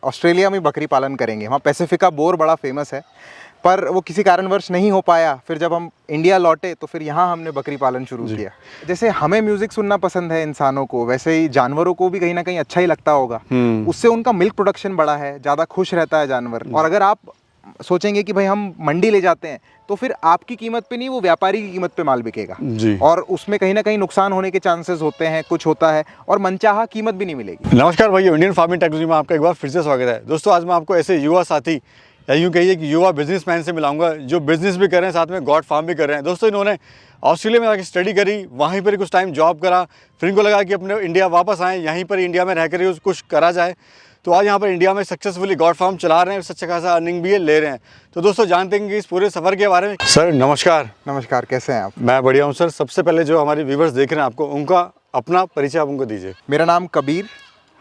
Australia में बकरी पालन करेंगे। वहाँ पैसिफिका बोर बड़ा फेमस है, पर वो किसी कारणवश नहीं हो पाया। फिर जब हम इंडिया लौटे तो फिर यहाँ हमने बकरी पालन शुरू किया। जैसे हमें म्यूज़िक सुनना पसंद है इंसानों को, वैसे ही जानवरों को भी कहीं ना कहीं अच्छा ही लगता होगा। उससे उनका मिल्क प्रोडक्शन बढ़ा है, ज़्यादा खुश रहता है जानवर। और अगर आप सोचेंगे कि भाई हम मंडी ले जाते हैं तो फिर आपकी कीमत पे नहीं, वो व्यापारी की कीमत पे माल बिकेगा जी। और उसमें कहीं ना कहीं नुकसान होने के चांसेस होते हैं, कुछ होता है और मनचाहा कीमत भी नहीं मिलेगी। नमस्कार भाई, इंडियन फार्मिंग टेक्नोलॉजी में आपका एक बार फिर से स्वागत है। दोस्तों, आज मैं आपको ऐसे युवा साथी या यूँ कहिए कि युवा बिजनेसमैन से मिलाऊंगा जो बिजनेस भी कर रहे हैं, साथ में गॉड फार्म भी कर रहे हैं। दोस्तों, इन्होंने ऑस्ट्रेलिया में आके स्टडी करी, वहीं पर कुछ टाइम जॉब करा, फिर इनको लगा कि अपने इंडिया वापस आएँ, यहीं पर इंडिया में रहकर ही कुछ करा जाए। तो आज यहाँ पर इंडिया में सक्सेसफुली गॉड फार्म चला रहे हैं, अच्छा खासा अर्निंग भी ले रहे हैं। तो दोस्तों, जानते हैं कि इस पूरे सफ़र के बारे में। सर नमस्कार। नमस्कार, कैसे हैं आप? मैं बढ़िया हूँ सर। सबसे पहले जो हमारे व्यूवर्स देख रहे हैं आपको, उनका अपना परिचय आप उनको दीजिए। मेरा नाम कबीर,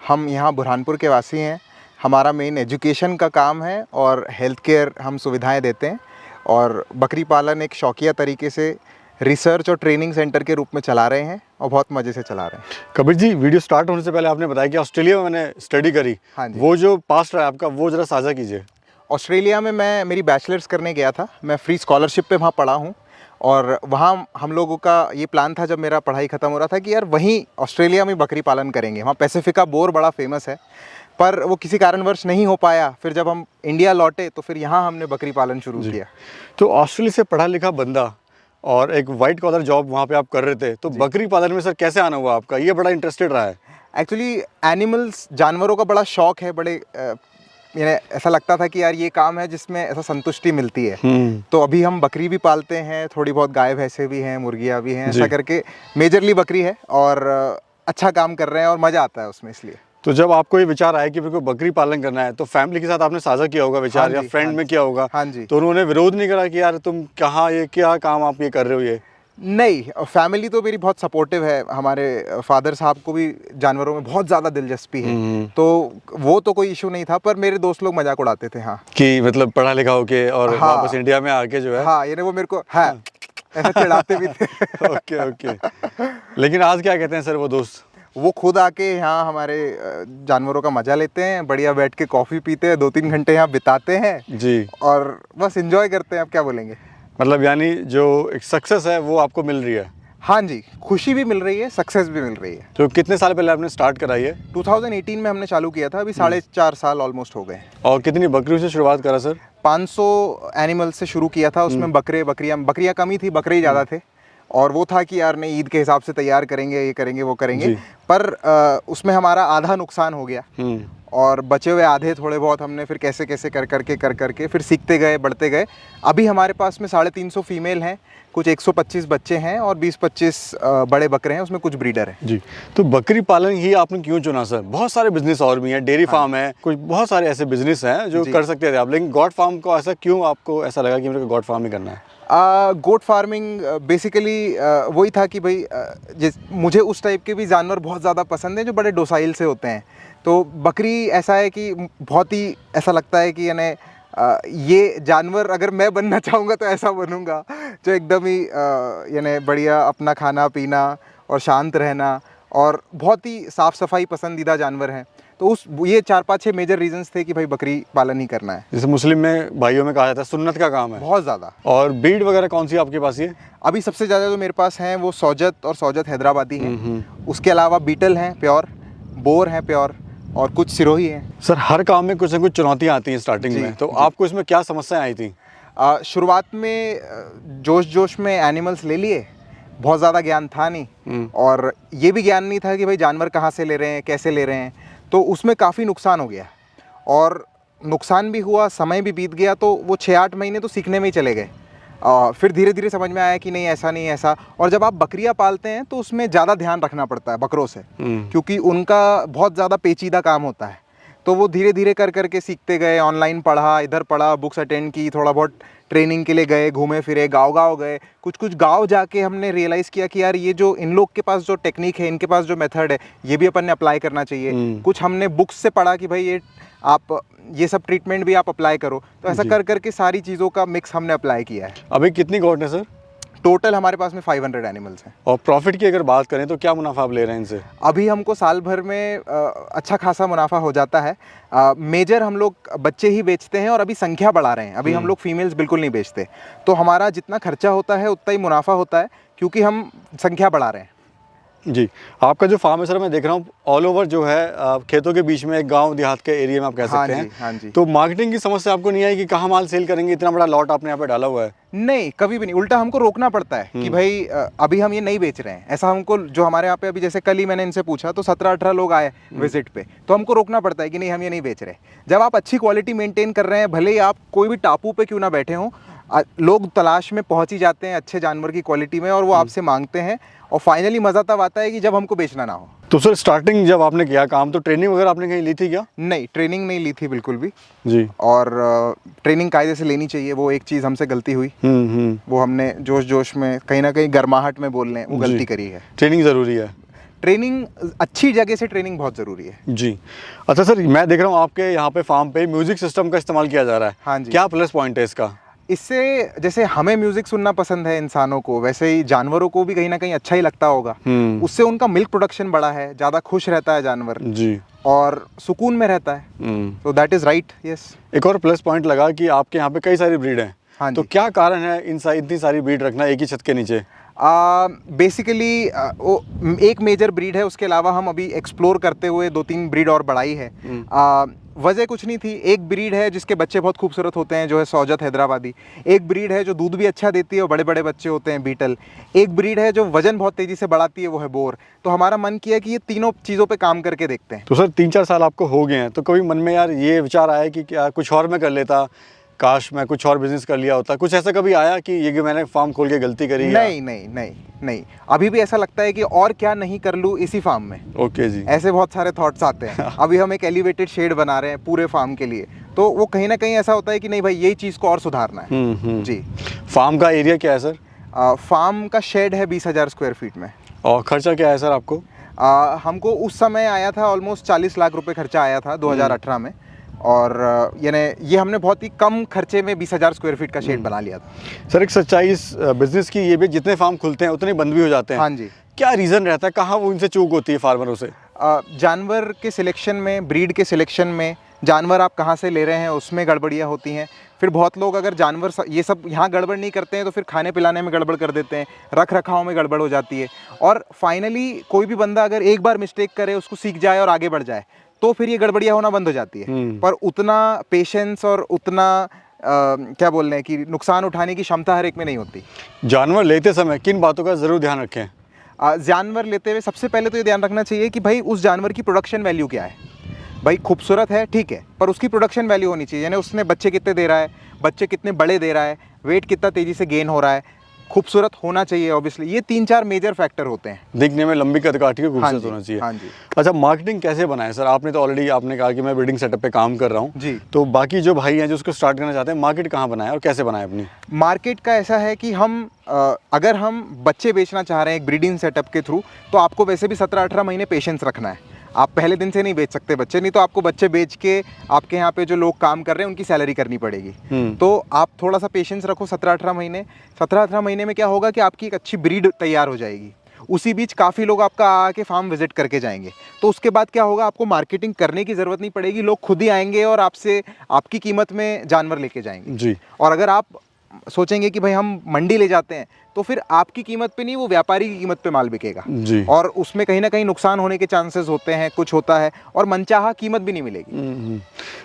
हम यहाँ बुरहानपुर के वासी हैं। हमारा मेन एजुकेशन का काम है और हेल्थ केयर हम सुविधाएं देते हैं, और बकरी पालन एक शौकिया तरीके से रिसर्च और ट्रेनिंग सेंटर के रूप में चला रहे हैं और बहुत मज़े से चला रहे हैं। कबीर जी, वीडियो स्टार्ट होने से पहले आपने बताया कि ऑस्ट्रेलिया में मैंने स्टडी करी। हाँ जी। वो जो पास्ट रहा है आपका, वो ज़रा साझा कीजिए। ऑस्ट्रेलिया में मैं मेरी बैचलर्स करने गया था। मैं फ्री स्कॉलरशिप पे वहाँ पढ़ा हूँ, और वहाँ हम लोगों का ये प्लान था जब मेरा पढ़ाई ख़त्म हो रहा था कि यार वहीं ऑस्ट्रेलिया में बकरी पालन करेंगे। वहाँ पैसिफिका बोर बड़ा फेमस है, पर वो किसी कारणवश नहीं हो पाया। फिर जब हम इंडिया लौटे तो फिर यहाँ हमने बकरी पालन शुरू किया। तो ऑस्ट्रेलिया से पढ़ा लिखा बंदा और एक वाइट कॉलर जॉब वहाँ पे आप कर रहे थे, तो बकरी पालन में सर कैसे आना हुआ आपका? ये बड़ा इंटरेस्टेड रहा है। एक्चुअली एनिमल्स, जानवरों का बड़ा शौक है। बड़े यानी ऐसा लगता था कि यार ये काम है जिसमें ऐसा संतुष्टि मिलती है। तो अभी हम बकरी भी पालते हैं, थोड़ी बहुत गाय भैंसे भी हैं, मुर्गियाँ भी हैं, ऐसा करके मेजरली बकरी है, और अच्छा काम कर रहे हैं और मज़ा आता है उसमें। इसलिए तो जब आपको ये विचार आया कि मेरे को बकरी पालन करना है, तो फैमिली के साथ आपने साझा किया होगा विचार? हाँ या फ्रेंड में किया होगा? हाँ जी। तो उन्होंने विरोध नहीं करा कि यार तुम कहाँ, ये क्या काम आप ये कर रहे हो? ये नहीं, फैमिली तो मेरी बहुत सपोर्टिव है। हमारे फादर साहब को भी जानवरों में बहुत ज़्यादा दिलचस्पी है, तो वो तो कोई इशू नहीं था। पर मेरे दोस्त लोग मजाक उड़ाते थे। हाँ, कि मतलब पढ़ा लिखा होके और वापस इंडिया में आके जो है, हाँ, ये वो मेरे को ऐसा चिढ़ाते भी थे। Okay okay. लेकिन आज क्या कहते हैं सर वो दोस्त? वो खुद आके यहाँ हमारे जानवरों का मजा लेते हैं, बढ़िया बैठ के कॉफ़ी पीते हैं, 2-3 घंटे यहाँ बिताते हैं जी, और बस एंजॉय करते हैं। आप क्या बोलेंगे? मतलब यानी जो एक सक्सेस है वो आपको मिल रही है? हाँ जी, खुशी भी मिल रही है, सक्सेस भी मिल रही है। तो कितने साल पहले आपने स्टार्ट कराई है? 2018 में हमने चालू किया था, अभी 4.5 साल ऑलमोस्ट हो गए। और कितनी बकरियों से शुरुआत करा सर? 500 एनिमल्स से शुरू किया था। उसमें बकरियाँ कम ही थी, बकरे ही ज़्यादा थे। और वो था कि यार नहीं, ईद के हिसाब से तैयार करेंगे, ये करेंगे, वो करेंगे। पर उसमें हमारा आधा नुकसान हो गया, और बचे हुए आधे थोड़े बहुत हमने फिर कैसे कैसे कर करके फिर सीखते गए, बढ़ते गए। अभी हमारे पास में 350 फीमेल हैं, कुछ 125 बच्चे हैं, और 20-25 बड़े बकरे हैं, उसमें कुछ ब्रीडर हैं जी। तो बकरी पालन ही आपने क्यों चुना सर? बहुत सारे बिजनेस और भी हैं, डेयरी फार्म है, कुछ बहुत सारे ऐसे बिजनेस हैं जो कर सकते थे आप, लेकिन गॉड फार्म को ऐसा क्यों आपको ऐसा लगा कि मेरे को गॉड फार्म ही करना है? गोट फार्मिंग बेसिकली वही था कि भाई मुझे उस टाइप के भी जानवर बहुत ज़्यादा पसंद हैं जो बड़े डोसाइल से होते हैं। तो बकरी ऐसा है कि बहुत ही ऐसा लगता है कि यानी ये जानवर अगर मैं बनना चाहूँगा तो ऐसा बनूँगा जो एकदम ही यानी बढ़िया अपना खाना पीना और शांत रहना, और बहुत ही साफ़ सफाई पसंदीदा जानवर हैं। तो ये 4-5-6 मेजर रीजंस थे कि भाई बकरी पालन ही करना है। जैसे मुस्लिम में, भाइयों में कहा जाता है सुन्नत का काम है बहुत ज़्यादा। और ब्रीड वगैरह कौन सी आपके पास है? अभी सबसे ज़्यादा जो मेरे पास हैं वो सौजत और सौजत हैदराबादी हैं। उसके अलावा बीटल हैं प्योर, बोर हैं प्योर, और कुछ सिरोही हैं। सर, हर काम में कुछ ना कुछ चुनौतियाँ आती हैं स्टार्टिंग में, तो आपको इसमें क्या समस्याएं आई थी? शुरुआत में जोश में एनिमल्स ले लिए, बहुत ज़्यादा ज्ञान था नहीं, और ये भी ज्ञान नहीं था कि भाई जानवर कहाँ से ले रहे हैं, कैसे ले रहे हैं। तो उसमें काफ़ी नुकसान हो गया, और नुकसान भी हुआ, समय भी बीत गया। तो वो 6-8 महीने तो सीखने में ही चले गए। फिर धीरे धीरे समझ में आया कि नहीं, ऐसा नहीं, ऐसा। और जब आप बकरियां पालते हैं तो उसमें ज़्यादा ध्यान रखना पड़ता है बकरों से, क्योंकि उनका बहुत ज़्यादा पेचीदा काम होता है। तो वो धीरे धीरे कर करके सीखते गए, ऑनलाइन पढ़ा, इधर पढ़ा, बुक्स अटेंड की, थोड़ा बहुत ट्रेनिंग के लिए गए, घूमे फिरे, गाँव गए। कुछ गाँव जाके हमने रियलाइज़ किया कि यार ये जो इन लोग के पास जो टेक्निक है, इनके पास जो मेथड है, ये भी अपन ने अप्लाई करना चाहिए। कुछ हमने बुक्स से पढ़ा कि भाई ये सब ट्रीटमेंट भी आप अप्लाई करो। तो ऐसा कर करके सारी चीज़ों का मिक्स हमने अप्लाई किया है। अभी कितनी गोट है सर? टोटल हमारे पास में 500 एनिमल्स हैं। और प्रॉफिट की अगर बात करें तो क्या मुनाफा आप ले रहे हैं इनसे? अभी हमको साल भर में अच्छा खासा मुनाफा हो जाता है। मेजर हम लोग बच्चे ही बेचते हैं और अभी संख्या बढ़ा रहे हैं। अभी हम लोग फीमेल्स बिल्कुल नहीं बेचते, तो हमारा जितना खर्चा होता है उतना ही मुनाफा होता है, क्योंकि हम संख्या बढ़ा रहे हैं। जी, आपका जो फार्म है सर, मैं देख रहा हूँ ऑल ओवर जो है खेतों के बीच में एक गांव देहात के एरिया में आप कह सकते हैं। हाँ जी। तो मार्केटिंग की समस्या आपको नहीं आई कि कहाँ माल सेल करेंगे? इतना बड़ा लॉट आपने यहाँ पे डाला हुआ है। नहीं, कभी भी नहीं। उल्टा हमको रोकना पड़ता है कि भाई अभी हम ये नहीं बेच रहे हैं। ऐसा हमको, जो हमारे यहाँ पे अभी जैसे कल ही मैंने इनसे पूछा तो 17-18 लोग आए विजिट पे, तो हमको रोकना पड़ता है कि नहीं, हम ये नहीं बेच रहे। जब आप अच्छी क्वालिटी मेंटेन कर रहे हैं, भले ही आप कोई भी टापू पे क्यों ना बैठे हों, लोग तलाश में पहुंच ही जाते हैं अच्छे जानवर की क्वालिटी में, और वो आपसे मांगते हैं। और फाइनली मज़ा तब आता है कि जब हमको बेचना ना हो। तो सर स्टार्टिंग जब आपने किया काम, तो ट्रेनिंग वगैरह आपने कहीं ली थी क्या? नहीं, ट्रेनिंग नहीं ली थी बिल्कुल भी। जी। और ट्रेनिंग कायदे से लेनी चाहिए, वो एक चीज़ हमसे गलती हुई। वो हमने जोश में कहीं ना कहीं गर्माहट में बोल लें, वो गलती करी है। ट्रेनिंग ज़रूरी है। ट्रेनिंग, अच्छी जगह से ट्रेनिंग बहुत ज़रूरी है। जी। अच्छा सर, मैं देख रहा हूँ आपके यहाँ पे फार्म पे म्यूजिक सिस्टम का इस्तेमाल किया जा रहा है। हाँ जी। क्या प्लस पॉइंट है इसका? इससे, जैसे हमें म्यूजिक सुनना पसंद है इंसानों को, वैसे ही जानवरों को भी कहीं ना कहीं अच्छा ही लगता होगा। उससे उनका मिल्क प्रोडक्शन बढ़ा है, ज़्यादा खुश रहता है जानवर जी, और सुकून में रहता है। तो दैट इज़ राइट, यस। एक और प्लस पॉइंट लगा कि आपके यहाँ पे कई सारी ब्रीड हैं। हाँ तो जी। क्या कारण है इतनी सारी ब्रीड रखना एक ही छत के नीचे? बेसिकली वो एक मेजर ब्रीड है, उसके अलावा हम अभी एक्सप्लोर करते हुए 2-3 ब्रीड और बढ़ाई है। वजह कुछ नहीं थी। एक ब्रीड है जिसके बच्चे बहुत खूबसूरत होते हैं, जो है सौजत हैदराबादी। एक ब्रीड है जो दूध भी अच्छा देती है और बड़े बड़े बच्चे होते हैं, बीटल। एक ब्रीड है जो वजन बहुत तेज़ी से बढ़ाती है, वो है बोर। तो हमारा मन किया कि ये तीनों चीज़ों पे काम करके देखते हैं। तो सर 3-4 साल आपको हो गए हैं, तो कभी मन में यार ये विचार आया कि क्या कुछ और मैं कर लेता, काश मैं कुछ और बिजनेस कर लिया होता? कुछ ऐसा कभी आया कि ये कि मैंने फार्म खोल के गलती करी? नहीं, अभी भी ऐसा लगता है कि और क्या नहीं कर लूँ इसी फार्म में। ओके जी। ऐसे बहुत सारे थॉट्स आते हैं। अभी हम एक एलिवेटेड शेड बना रहे हैं पूरे फार्म के लिए, तो वो कहीं ना कहीं ऐसा होता है कि नहीं भाई, यही चीज़ को और सुधारना है। जी। फार्म का एरिया क्या है सर? फार्म का शेड है 20,000 स्क्वायर फीट में। और खर्चा क्या है सर आपको? हमको उस समय आया था ऑलमोस्ट 40 लाख रुपए खर्चा आया था 2018 में। और यानी ये हमने बहुत ही कम खर्चे में 20,000 स्क्वायर फीट का शेड बना लिया था। सर एक सच्चाई इस बिजनेस की ये भी, जितने फार्म खुलते हैं उतने बंद भी हो जाते हैं। हाँ जी। क्या रीज़न रहता है, कहाँ वो इनसे चूक होती है फार्मरों से? जानवर के सिलेक्शन में, ब्रीड के सिलेक्शन में, जानवर आप कहाँ से ले रहे हैं उसमें गड़बड़ियाँ होती हैं। फिर बहुत लोग अगर जानवर ये सब यहाँ गड़बड़ नहीं करते हैं तो फिर खाने पिलाने में गड़बड़ कर देते हैं, रख रखाव में गड़बड़ हो जाती है। और फाइनली कोई भी बंदा अगर एक बार मिस्टेक करे, उसको सीख जाए और आगे बढ़ जाए, तो फिर ये गड़बड़ियाँ होना बंद हो जाती है। पर उतना पेशेंस और उतना क्या बोल रहे हैं कि नुकसान उठाने की क्षमता हर एक में नहीं होती। जानवर लेते समय किन बातों का ज़रूर ध्यान रखें? जानवर लेते हुए सबसे पहले तो ये ध्यान रखना चाहिए कि भाई उस जानवर की प्रोडक्शन वैल्यू क्या है। भाई खूबसूरत है, ठीक है, पर उसकी प्रोडक्शन वैल्यू होनी चाहिए। यानी उसने बच्चे कितने दे रहा है, बच्चे कितने बड़े दे रहा है, वेट कितना तेज़ी से गेन हो रहा है, खूबसूरत होना चाहिए ऑब्वियसली। ये 3-4 मेजर फैक्टर होते हैं। दिखने में लंबी कदकाठी को खूबसूरत होना चाहिए। हाँ जी। अच्छा, मार्केटिंग कैसे बनाए सर? आपने तो ऑलरेडी आपने कहा कि मैं ब्रीडिंग सेटअप पे काम कर रहा हूँ जी। तो बाकी जो भाई हैं जो उसको स्टार्ट करना चाहते हैं, मार्केट कहाँ बनाए और कैसे बनाए अपनी? मार्केट का ऐसा है कि हम अगर हम बच्चे बेचना चाह रहे हैं एक ब्रीडिंग सेटअप के थ्रू, तो आपको वैसे भी 17-18 महीने पेशेंस रखना है। आप पहले दिन से नहीं बेच सकते बच्चे, नहीं तो आपको बच्चे बेच के आपके यहाँ पे जो लोग काम कर रहे हैं उनकी सैलरी करनी पड़ेगी। तो आप थोड़ा सा पेशेंस रखो 17-18 महीने। 17-18 महीने में क्या होगा कि आपकी एक अच्छी ब्रीड तैयार हो जाएगी। उसी बीच काफ़ी लोग आपका आके फार्म विजिट करके जाएंगे। तो उसके बाद क्या होगा, आपको मार्केटिंग करने की ज़रूरत नहीं पड़ेगी, लोग खुद ही आएंगे और आपसे आपकी कीमत में जानवर लेके जाएंगे जी। और अगर आप सोचेंगे कि भाई हम मंडी ले जाते हैं, तो फिर आपकी कीमत पे नहीं, वो व्यापारी की कीमत पे माल बिकेगा जी। और उसमें कहीं ना कहीं नुकसान होने के चांसेस होते हैं, कुछ होता है और मनचाहा कीमत भी नहीं मिलेगी।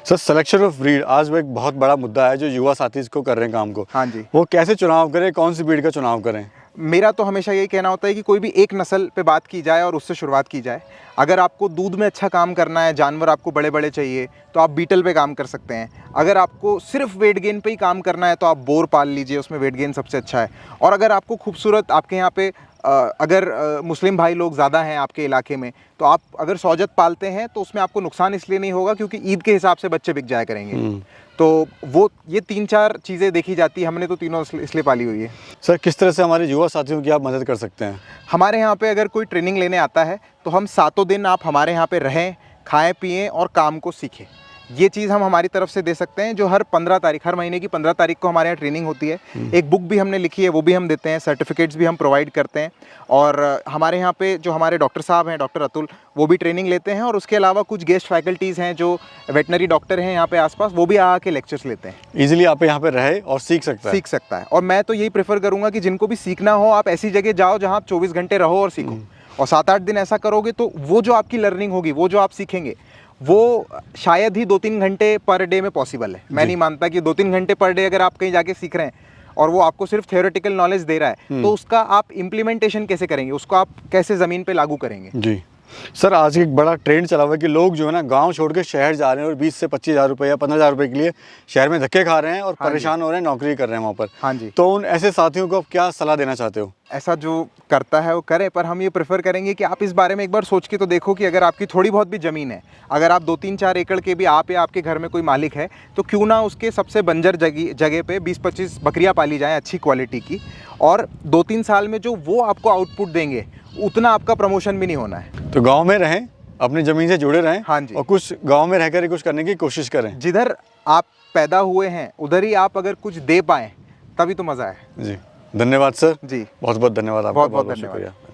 सर सिलेक्शन ऑफ ब्रीड आज वो एक बहुत बड़ा मुद्दा है जो युवा साथी इसको कर रहे हैं काम को। हाँ जी। वो कैसे चुनाव करें, कौन सी ब्रीड का चुनाव करें? मेरा तो हमेशा यही कहना होता है कि कोई भी एक नस्ल पे बात की जाए और उससे शुरुआत की जाए। अगर आपको दूध में अच्छा काम करना है, जानवर आपको बड़े बड़े चाहिए, तो आप बीटल पे काम कर सकते हैं। अगर आपको सिर्फ वेट गेन पे ही काम करना है तो आप बोर पाल लीजिए, उसमें वेट गेन सबसे अच्छा है। और अगर आपको खूबसूरत, आपके यहाँ पे अगर मुस्लिम भाई लोग ज़्यादा हैं आपके इलाके में, तो आप अगर सौजत पालते हैं तो उसमें आपको नुकसान इसलिए नहीं होगा क्योंकि ईद के हिसाब से बच्चे बिक जाया करेंगे। तो वो ये 3-4 चीज़ें देखी जाती है। हमने तो तीनों इसलिए पाली हुई है। सर किस तरह से हमारे युवा साथियों की आप मदद कर सकते हैं? हमारे यहाँ पे अगर कोई ट्रेनिंग लेने आता है तो हम 7 दिन आप हमारे यहाँ पे रहें, खाएं पिएं और काम को सीखें। ये चीज़ हम हमारी तरफ से दे सकते हैं, जो हर 15 तारीख, हर महीने की 15 तारीख को हमारे यहाँ ट्रेनिंग होती है। एक बुक भी हमने लिखी है, वो भी हम देते हैं, सर्टिफिकेट्स भी हम प्रोवाइड करते हैं। और हमारे यहाँ पे जो हमारे डॉक्टर साहब हैं, डॉक्टर अतुल, वो भी ट्रेनिंग लेते हैं। और उसके अलावा कुछ गेस्ट फैकल्टीज़ हैं जो वेटनरी डॉक्टर हैं यहाँ पे आसपास, वो भी आके लेक्चर्स लेते हैं। ईजिली आप यहाँ पे रहे और सीख सकता है। और मैं तो यही प्रेफर करूँगा कि जिनको भी सीखना हो, आप ऐसी जगह जाओ जहाँ आप 24 घंटे रहो और सीखो। और 7-8 दिन ऐसा करोगे तो वो जो आपकी लर्निंग होगी, वो जो आप सीखेंगे, वो शायद ही 2-3 घंटे पर डे में पॉसिबल है। मैं नहीं मानता कि 2-3 घंटे पर डे अगर आप कहीं जाके सीख रहे हैं और वो आपको सिर्फ थियोरेटिकल नॉलेज दे रहा है, तो उसका आप इम्प्लीमेंटेशन कैसे करेंगे, उसको आप कैसे ज़मीन पे लागू करेंगे। जी सर, आज एक बड़ा ट्रेंड चला हुआ है कि लोग जो है ना गांव छोड़ के शहर जा रहे हैं और 20 से 25 हज़ार रुपये या 15,000 रुपये के लिए शहर में धक्के खा रहे हैं और परेशान हो रहे हैं, नौकरी कर रहे हैं वहाँ पर। हाँ जी। तो उन ऐसे साथियों को आप क्या सलाह देना चाहते हो? ऐसा जो करता है वो करे, पर हम ये प्रेफर करेंगे कि आप इस बारे में एक बार सोच के तो देखो कि अगर आपकी थोड़ी बहुत भी ज़मीन है, अगर आप 2-3-4 एकड़ के भी आप या आपके घर में कोई मालिक है, तो क्यों ना उसके सबसे बंजर जगह पे 20-25 बकरियाँ पाली जाएँ अच्छी क्वालिटी की, और 2-3 साल में जो वो आपको आउटपुट देंगे, उतना आपका प्रमोशन भी नहीं होना है। तो गाँव में रहें, अपनी ज़मीन से जुड़े रहें। हाँ जी। और कुछ गाँव में रहकर ही कुछ करने की कोशिश करें। जिधर आप पैदा हुए हैं उधर ही आप अगर कुछ दे पाएँ, तभी तो मज़ा है। जी, धन्यवाद सर। जी, बहुत बहुत धन्यवाद आपका। बहुत बहुत बहुत धन्यवाद। शुक्रिया।